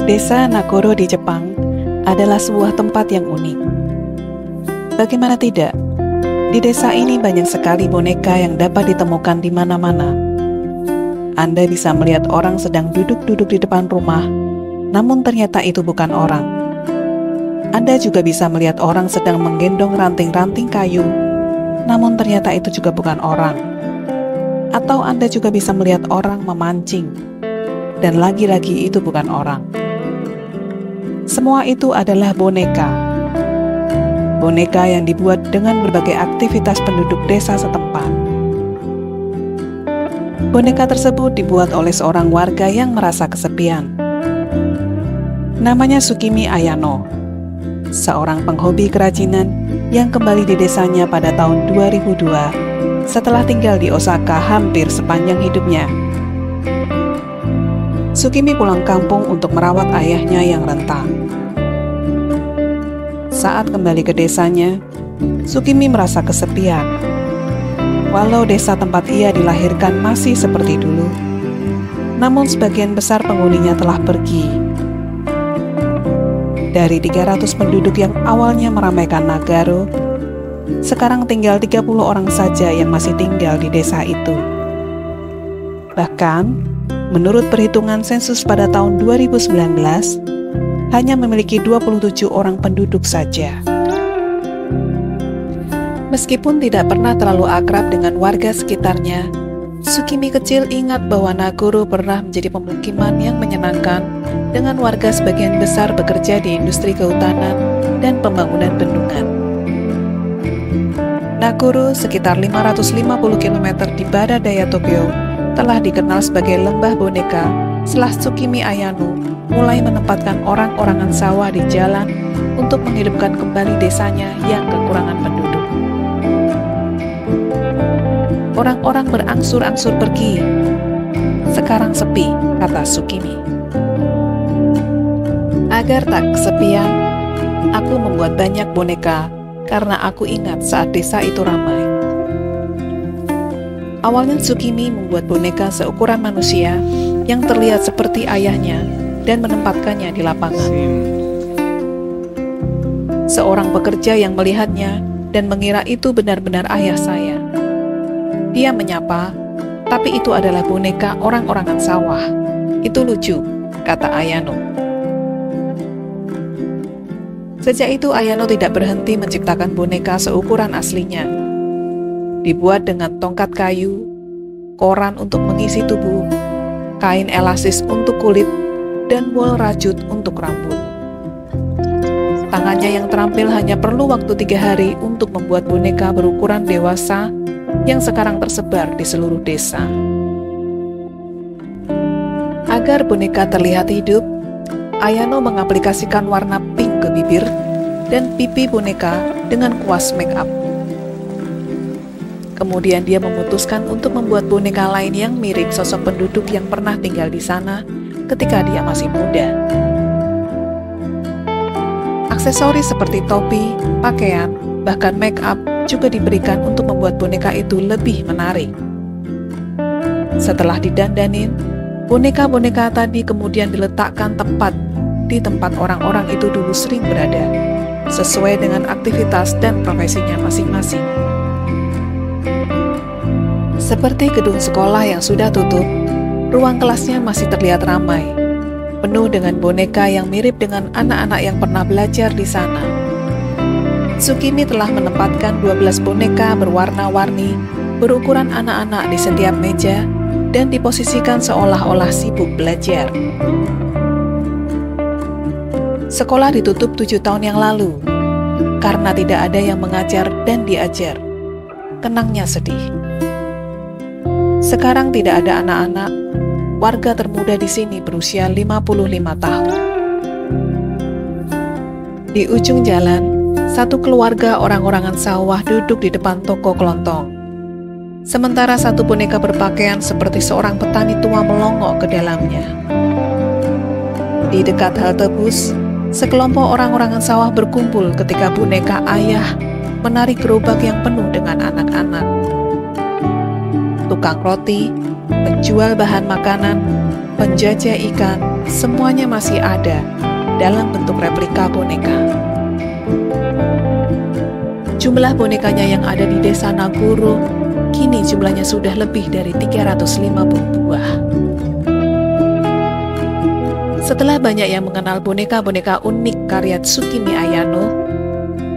Desa Nagoro di Jepang adalah sebuah tempat yang unik. Bagaimana tidak? Di desa ini banyak sekali boneka yang dapat ditemukan di mana-mana. Anda bisa melihat orang sedang duduk-duduk di depan rumah, namun ternyata itu bukan orang. Anda juga bisa melihat orang sedang menggendong ranting-ranting kayu, namun ternyata itu juga bukan orang. Atau Anda juga bisa melihat orang memancing, dan lagi-lagi itu bukan orang. Semua itu adalah boneka. Boneka yang dibuat dengan berbagai aktivitas penduduk desa setempat. Boneka tersebut dibuat oleh seorang warga yang merasa kesepian. Namanya Tsukimi Ayano, seorang penghobi kerajinan yang kembali di desanya pada tahun 2002 setelah tinggal di Osaka hampir sepanjang hidupnya. Tsukimi pulang kampung untuk merawat ayahnya yang renta. Saat kembali ke desanya, Tsukimi merasa kesepian. Walau desa tempat ia dilahirkan masih seperti dulu, namun sebagian besar penghuninya telah pergi. Dari 300 penduduk yang awalnya meramaikan Nagaro, sekarang tinggal 30 orang saja yang masih tinggal di desa itu. Bahkan, menurut perhitungan sensus pada tahun 2019, hanya memiliki 27 orang penduduk saja. Meskipun tidak pernah terlalu akrab dengan warga sekitarnya, Tsukimi kecil ingat bahwa Nagoro pernah menjadi pemukiman yang menyenangkan dengan warga sebagian besar bekerja di industri kehutanan dan pembangunan bendungan. Nagoro, sekitar 550 km di barat daya Tokyo, telah dikenal sebagai lembah boneka setelah Tsukimi Ayano mulai menempatkan orang-orangan sawah di jalan untuk menghidupkan kembali desanya yang kekurangan penduduk. Orang-orang berangsur-angsur pergi. Sekarang sepi, kata Tsukimi. Agar tak kesepian, aku membuat banyak boneka karena aku ingat saat desa itu ramai. Awalnya Tsukimi membuat boneka seukuran manusia yang terlihat seperti ayahnya dan menempatkannya di lapangan. Seorang pekerja yang melihatnya dan mengira itu benar-benar ayah saya. Dia menyapa, tapi itu adalah boneka orang-orangan sawah. Itu lucu, kata Ayano. Sejak itu Ayano tidak berhenti menciptakan boneka seukuran aslinya. Dibuat dengan tongkat kayu, koran untuk mengisi tubuh, kain elastis untuk kulit, dan wol rajut untuk rambut. Tangannya yang terampil hanya perlu waktu 3 hari untuk membuat boneka berukuran dewasa yang sekarang tersebar di seluruh desa. Agar boneka terlihat hidup, Ayano mengaplikasikan warna pink ke bibir dan pipi boneka dengan kuas make up. Kemudian dia memutuskan untuk membuat boneka lain yang mirip sosok penduduk yang pernah tinggal di sana ketika dia masih muda. Aksesoris seperti topi, pakaian, bahkan make up juga diberikan untuk membuat boneka itu lebih menarik. Setelah didandanin, boneka-boneka tadi kemudian diletakkan tepat di tempat orang-orang itu dulu sering berada, sesuai dengan aktivitas dan profesinya masing-masing. Seperti gedung sekolah yang sudah tutup, ruang kelasnya masih terlihat ramai, penuh dengan boneka yang mirip dengan anak-anak yang pernah belajar di sana. Tsukimi telah menempatkan 12 boneka berwarna-warni berukuran anak-anak di setiap meja dan diposisikan seolah-olah sibuk belajar. Sekolah ditutup 7 tahun yang lalu karena tidak ada yang mengajar dan diajar. Tenangnya sedih. Sekarang tidak ada anak-anak. Warga termuda di sini berusia 55 tahun. Di ujung jalan, satu keluarga orang-orangan sawah duduk di depan toko kelontong. Sementara satu boneka berpakaian seperti seorang petani tua melongok ke dalamnya. Di dekat halte bus, sekelompok orang-orangan sawah berkumpul ketika boneka ayah menarik gerobak yang penuh dengan anak-anak. Tukang roti, penjual bahan makanan, penjajah ikan, semuanya masih ada dalam bentuk replika boneka. Jumlah bonekanya yang ada di desa Nagoro, kini jumlahnya sudah lebih dari 350 buah. Setelah banyak yang mengenal boneka-boneka unik karya Tsukimi Ayano,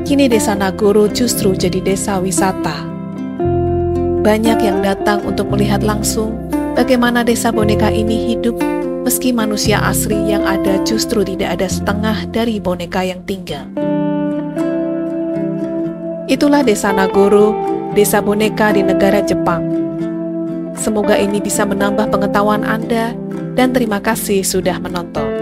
kini desa Nagoro justru jadi desa wisata. Banyak yang datang untuk melihat langsung bagaimana desa boneka ini hidup, meski manusia asli yang ada justru tidak ada setengah dari boneka yang tinggal. Itulah desa Nagoro, desa boneka di negara Jepang. Semoga ini bisa menambah pengetahuan Anda, dan terima kasih sudah menonton.